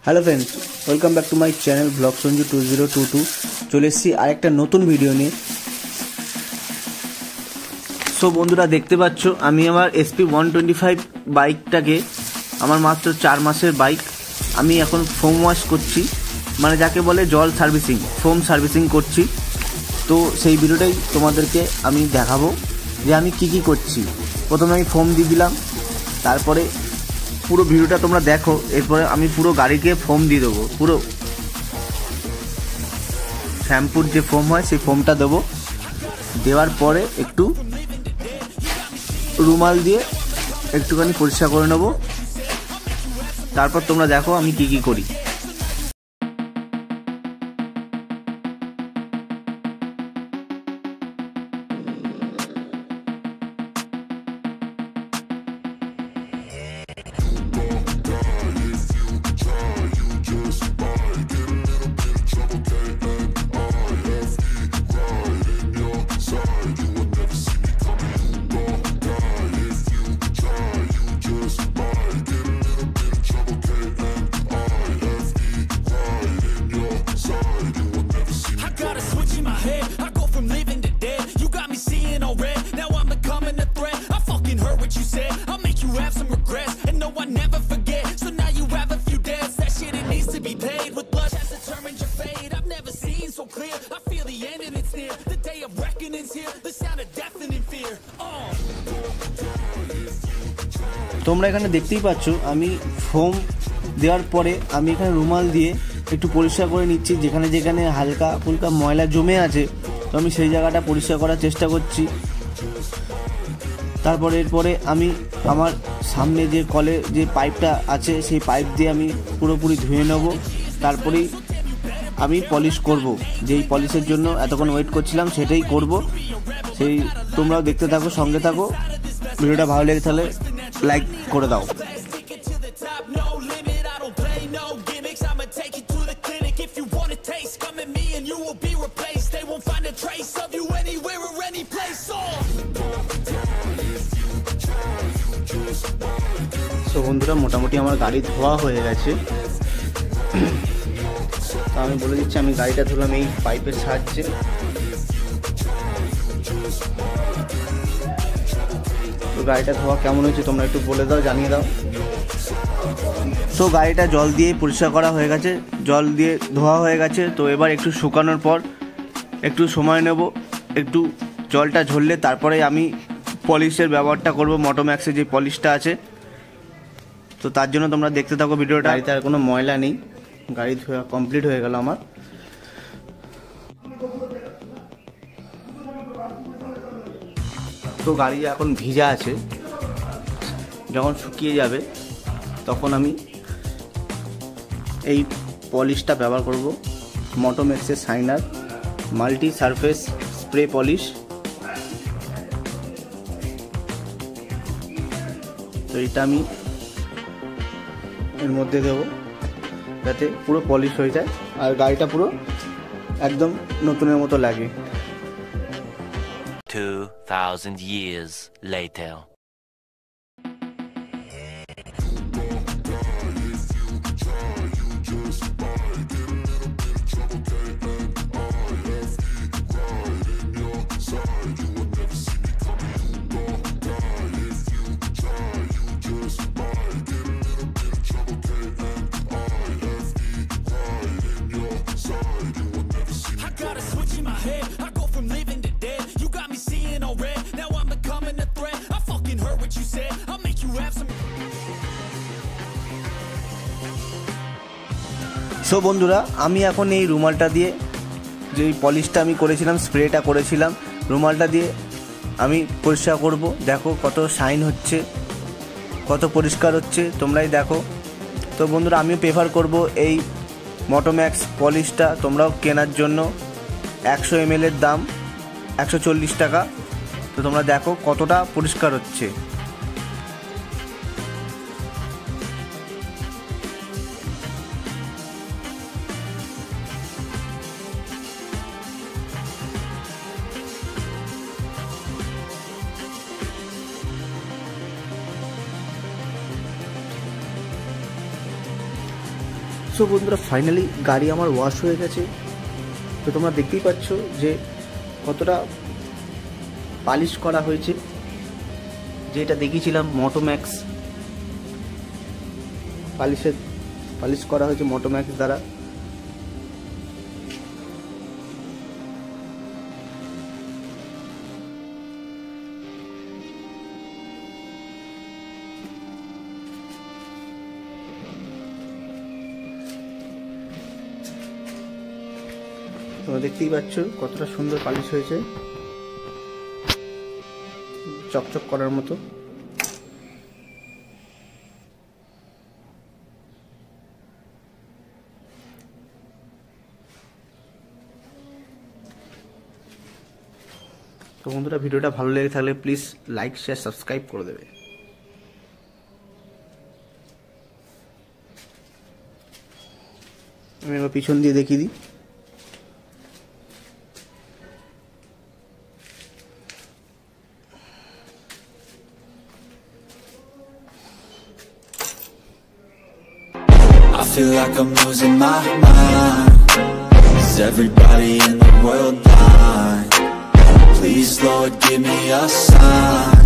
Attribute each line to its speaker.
Speaker 1: Hello friends, welcome back to my channel blog Sanju 2022। চলে এসেছি আরেকটা নতুন ভিডিও নিয়ে। সো বন্ধুরা, দেখতে পাচ্ছ আমি আমার SP 125 বাইকটাকে, আমার মাত্র 4 মাসের বাইক, আমি এখন ফোম ওয়াশ করছি, মানে যাকে বলে জল সার্ভিসিং, ফোম সার্ভিসিং করছি। তো সেই ভিডিওটাই তোমাদেরকে আমি দেখাবো যে আমি কি করছি। প্রথমে আমি ফোম দিয়ে দিলাম, তারপরে পুরো ভিডিওটা তোমরা দেখো। এরপরে আমি পুরো গাড়িকে ফোম দিয়ে দেবো, পুরো শ্যাম্পুর যে ফোম হয় সেই ফোমটা দেবো। দেওয়ার পরে একটু রুমাল দিয়ে একটুখানি পরিষ্কার করে নেবো। তারপর তোমরা দেখো আমি কি করি। তোমরা এখানে দেখতেই পাচ্ছ আমি ফোম দেওয়ার পরে আমি এখানে রুমাল দিয়ে একটু পরিষ্কার করে নিচ্ছি, যেখানে যেখানে হালকা ফুলকা ময়লা জমে আছে। তো আমি সেই জায়গাটা পরিষ্কার করার চেষ্টা করছি। তারপরে এরপরে আমি আমার সামনে যে কলে যে পাইপটা আছে সেই পাইপ দিয়ে আমি পুরোপুরি ধুয়ে নেব। তারপরেই আমি পলিশ করব, যেই পলিশের জন্য এতক্ষণ ওয়েট করছিলাম সেটাই করব। সেই তোমরাও দেখতে থাকো, সঙ্গে থাকো। ভিডিওটা ভালো লেগে তাহলে লাইক করে দাও। তো বন্ধুরা, মোটামুটি আমার গাড়ি ধোয়া হয়ে গেছে। তো আমি বলে দিচ্ছি, আমি গাড়িটা ধুলাম এই পাইপের সাহায্যে। তো গাড়িটা ধোয়া কেমন হয়েছে তোমরা একটু বলে দাও, জানিয়ে দাও। তো গাড়িটা জল দিয়ে পরিষ্কার করা হয়ে গেছে, জল দিয়ে ধোয়া হয়ে গেছে। তো এবার একটু শুকানোর পর একটু সময় নেব, একটু জলটা ঝরলে তারপরে আমি পলিশের ব্যবহারটা করব, মোটোম্যাক্সের যে পলিশটা আছে। তো তার জন্য তোমরা দেখতে থাকো ভিডিওটা। গাড়িতে আর কোনো ময়লা নেই, গাড়ি ধোয়া কমপ্লিট হয়ে গেল আমার। তো গাড়ি এখন ভিজা আছে, যখন শুকিয়ে যাবে তখন আমি এই পলিশটা ব্যবহার করব, মোটোম্যাক্সের shiner multi surface spray polish. তো এটা আমি এর মধ্যে দেবো যাতে পুরো পলিশ হয়ে যায় আর গাড়িটা পুরো একদম নতুনের মতো লাগে।
Speaker 2: 2000 years later.
Speaker 1: সো বন্ধুরা, আমি এখন এই রুমালটা দিয়ে, যে পলিশটা আমি করেছিলাম, স্প্রেটা করেছিলাম, রুমালটা দিয়ে আমি পরিষ্কার করব। দেখো কত শাইন হচ্ছে, কত পরিষ্কার হচ্ছে, তোমরাই দেখো। তো বন্ধুরা, আমিও প্রেফার করব এই মোটোম্যাক্স পলিশটা। তোমরাও কেনার জন্য 100 ml এর দাম 140 টাকা। তো তোমরা দেখো কতটা পরিষ্কার হচ্ছে। সো বন্ধুরা ফাইনালি গাড়ি আমার ওয়াশ হয়ে গেছে। তো তোমরা দেখতেই পাচ্ছ যে কতটা পালিশ করা হয়েছে, যেটা দেখিয়েছিলাম মোটোম্যাক্স পালিশ করা হয়েছে মোটোম্যাক্স দ্বারা। তোমরা দেখতেই পাচ্ছ কতটা সুন্দর পালিশ হয়েছে, চকচক করার মতো। তো বন্ধুরা ভিডিওটা ভালো লেগে থাকলে প্লিজ লাইক শেয়ার সাবস্ক্রাইব করে দেবে। আমি এবার পিছন দিয়ে দেখিয়ে দিই।
Speaker 3: I feel like I'm losing my mind. Is everybody in the world blind? Please, Lord, give me a sign.